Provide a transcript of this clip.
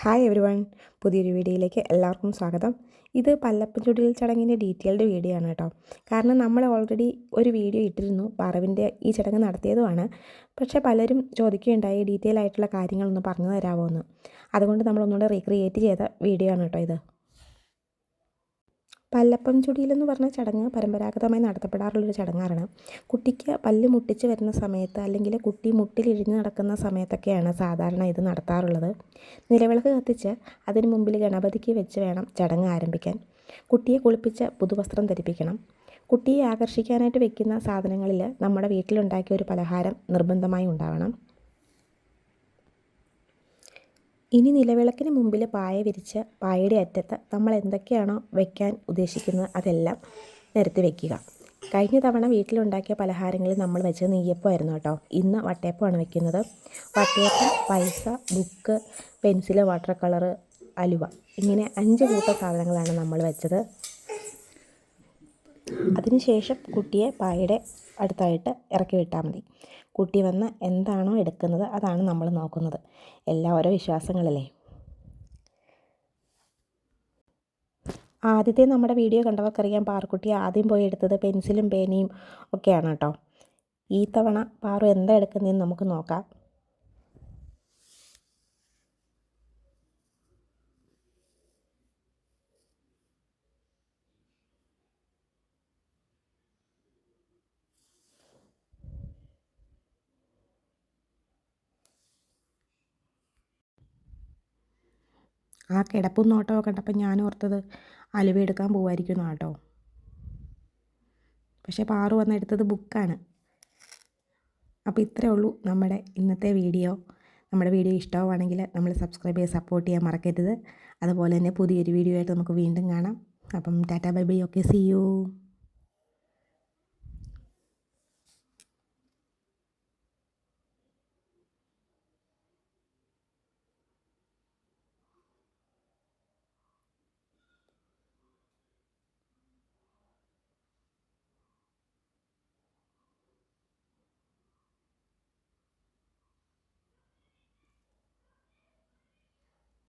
Hi every one, പുതിയൊരു വീഡിയോയിലേക്ക് എല്ലാവർക്കും സ്വാഗതം. ഇത് പല്ലപ്പൻ ചുടൽ ചടങ്ങിൻ്റെ ഡീറ്റെയിൽഡ് വീഡിയോ ആണ് കേട്ടോ. കാരണം നമ്മൾ ഓൾറെഡി ഒരു വീഡിയോ ഇട്ടിരുന്നു പറവിൻ്റെ ഈ ചടങ്ങ് നടത്തിയതുമാണ്. പക്ഷേ പലരും ചോദിക്കുകയുണ്ടായി ഡീറ്റെയിൽ ആയിട്ടുള്ള കാര്യങ്ങളൊന്ന് പറഞ്ഞു തരാമോ എന്ന്. അതുകൊണ്ട് നമ്മളൊന്നുകൂടെ റീക്രിയേറ്റ് ചെയ്ത വീഡിയോ ആണ് കേട്ടോ ഇത്. പല്ലപ്പം ചുടിയിലെന്ന് പറഞ്ഞ ചടങ്ങ് പരമ്പരാഗതമായി നടത്തപ്പെടാറുള്ളൊരു ചടങ്ങാണ്. കുട്ടിക്ക് പല്ല് മുട്ടിച്ച് വരുന്ന സമയത്ത് അല്ലെങ്കിൽ കുട്ടി മുട്ടിലിഴിഞ്ഞ് നടക്കുന്ന സമയത്തൊക്കെയാണ് സാധാരണ ഇത് നടത്താറുള്ളത്. നിലവിളക്ക് കത്തിച്ച് അതിന് മുമ്പിൽ ഗണപതിക്ക് വെച്ച് വേണം ചടങ്ങ് ആരംഭിക്കാൻ. കുട്ടിയെ കുളിപ്പിച്ച് പുതുവസ്ത്രം ധരിപ്പിക്കണം. കുട്ടിയെ ആകർഷിക്കാനായിട്ട് വെക്കുന്ന സാധനങ്ങളിൽ നമ്മുടെ വീട്ടിലുണ്ടാക്കിയ ഒരു പലഹാരം നിർബന്ധമായി ഉണ്ടാവണം. ഇനി നിലവിളക്കിന് മുമ്പിൽ പായ വിരിച്ച് പായയുടെ അറ്റത്ത് നമ്മൾ എന്തൊക്കെയാണോ വയ്ക്കാൻ ഉദ്ദേശിക്കുന്നത് അതെല്ലാം നിരത്തി വയ്ക്കുക. കഴിഞ്ഞ തവണ വീട്ടിലുണ്ടാക്കിയ പലഹാരങ്ങളിൽ നമ്മൾ വെച്ചത് നെയ്യപ്പമായിരുന്നു കേട്ടോ. ഇന്ന് വട്ടയപ്പമാണ് വയ്ക്കുന്നത്. വട്ടയപ്പം, പൈസ, ബുക്ക്, പെൻസില്, വാട്ടർ കളറ്, അലുവ, ഇങ്ങനെ 5 കൂട്ടം സാധനങ്ങളാണ് നമ്മൾ വെച്ചത്. അതിനുശേഷം കുട്ടിയെ പായയുടെ അടുത്തായിട്ട് ഇറക്കി വിട്ടാൽ മതി. കുട്ടി വന്ന് എന്താണോ എടുക്കുന്നത് അതാണ് നമ്മൾ നോക്കുന്നത്. എല്ലാം ഓരോ വിശ്വാസങ്ങളല്ലേ. ആദ്യത്തെ നമ്മുടെ വീഡിയോ കണ്ടവർക്കറിയാം പാറുക്കുട്ടി ആദ്യം പോയി എടുത്തത് പെൻസിലും പേനയും ഒക്കെയാണ് കേട്ടോ. ഈ തവണ പാറു എന്താ എടുക്കുന്നതെന്ന് നമുക്ക് നോക്കാം. ആ കിടപ്പും നോട്ടമൊക്കെ കണ്ടപ്പോൾ ഞാൻ ഓർത്തത് അലുവ എടുക്കാൻ പോകുമായിരിക്കും കേട്ടോ. പക്ഷേ പാറു വന്നെടുത്തത് ബുക്കാണ്. അപ്പോൾ ഇത്രയേ ഉള്ളൂ നമ്മുടെ ഇന്നത്തെ വീഡിയോ. നമ്മുടെ വീഡിയോ ഇഷ്ടമാണെങ്കിൽ നമ്മൾ സബ്സ്ക്രൈബ് ചെയ്ത് സപ്പോർട്ട് ചെയ്യാൻ മറക്കരുത്. അതുപോലെ തന്നെ പുതിയൊരു വീഡിയോ ആയിട്ട് നമുക്ക് വീണ്ടും കാണാം. അപ്പം tata bye bye, okay, see U.